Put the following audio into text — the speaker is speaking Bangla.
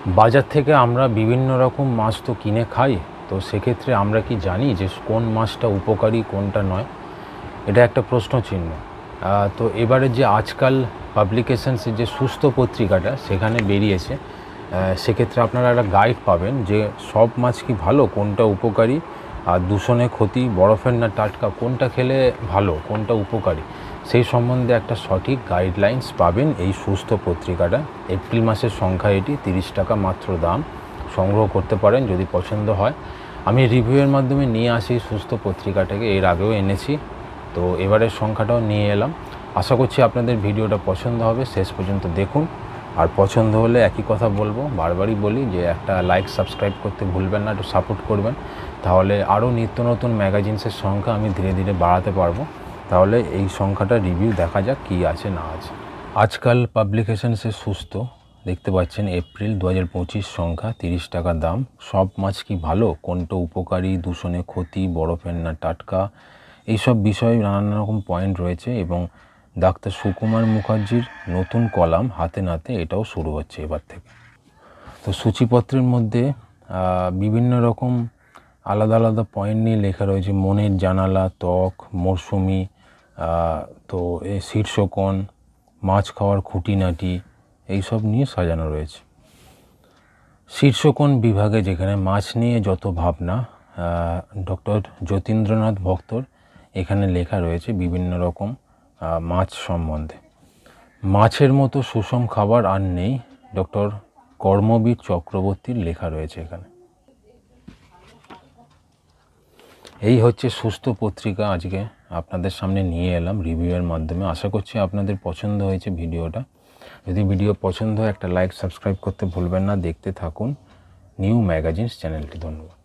বাজার থেকে আমরা বিভিন্ন রকম মাছ তো কিনে খাই, তো সেক্ষেত্রে আমরা কি জানি যে কোন মাছটা উপকারী কোনটা নয়? এটা একটা প্রশ্ন চিহ্ন। তো এবারে যে আজকাল পাবলিকেশনসের যে সুস্থ পত্রিকাটা সেখানে বেরিয়েছে, সেক্ষেত্রে আপনারা একটা গাইড পাবেন যে সব মাছ কি ভালো, কোনটা উপকারী, আর দূষণে ক্ষতি, বরফের না টাটকা, কোনটা খেলে ভালো কোনটা উপকারী, সেই সম্বন্ধে একটা সঠিক গাইডলাইন্স পাবেন এই সুস্থ পত্রিকাটা। এপ্রিল মাসের সংখ্যা এটি, 30 টাকা মাত্র দাম। সংগ্রহ করতে পারেন যদি পছন্দ হয়। আমি রিভিউয়ের মাধ্যমে নিয়ে আসি সুস্থ পত্রিকাটাকে, এর আগেও এনেছি, তো এবারের সংখ্যাটাও নিয়ে এলাম। আশা করছি আপনাদের ভিডিওটা পছন্দ হবে, শেষ পর্যন্ত দেখুন। আর পছন্দ হলে একই কথা বলবো, বারবারই বলি যে একটা লাইক সাবস্ক্রাইব করতে ভুলবেন না, একটু সাপোর্ট করবেন, তাহলে আরও নিত্য নতুন ম্যাগাজিনসের সংখ্যা আমি ধীরে ধীরে বাড়াতে পারবো। তাহলে এই সংখ্যাটা রিভিউ দেখা যাক কী আছে না আছে। আজকাল পাবলিকেশনসে সুস্থ, দেখতে পাচ্ছেন এপ্রিল 2025 সংখ্যা, 30 টাকা দাম। সব মাছ কি ভালো, কোনটা উপকারী, দূষণে ক্ষতি, বরফের না টাটকা, এইসব বিষয়ে নানান রকম পয়েন্ট রয়েছে। এবং ডাক্তার সুকুমার মুখার্জির নতুন কলাম হাতে নাতে এটাও শুরু হচ্ছে এবার থেকে। তো সূচিপত্রের মধ্যে বিভিন্ন রকম আলাদা আলাদা পয়েন্ট নিয়ে লেখা রয়েছে। মনের জানালা, ত্বক, মরশুমি, তো এই শীর্ষকোণ, মাছ খাওয়ার খুঁটিনাটি, এইসব নিয়ে সাজানো রয়েছে। শীর্ষকোণ বিভাগে যেখানে মাছ নিয়ে যত ভাবনা, ডক্টর যতীন্দ্রনাথ ভক্তর এখানে লেখা রয়েছে বিভিন্ন রকম মাছ সম্বন্ধে। মাছের মতো সুষম খাবার আর নেই, ডক্টর কর্মবীর চক্রবর্তীর লেখা রয়েছে এখানে। এই হচ্ছে সুস্থ পত্রিকা, আজকে আপনাদের সামনে নিয়ে এলাম রিভিউয়ের মাধ্যমে। আশা করছি আপনাদের পছন্দ হয়েছে ভিডিওটা। যদি ভিডিও পছন্দ হয় একটা লাইক সাবস্ক্রাইব করতে ভুলবেন না। দেখতে থাকুন নিউ ম্যাগাজিনস চ্যানেলটি। ধন্যবাদ।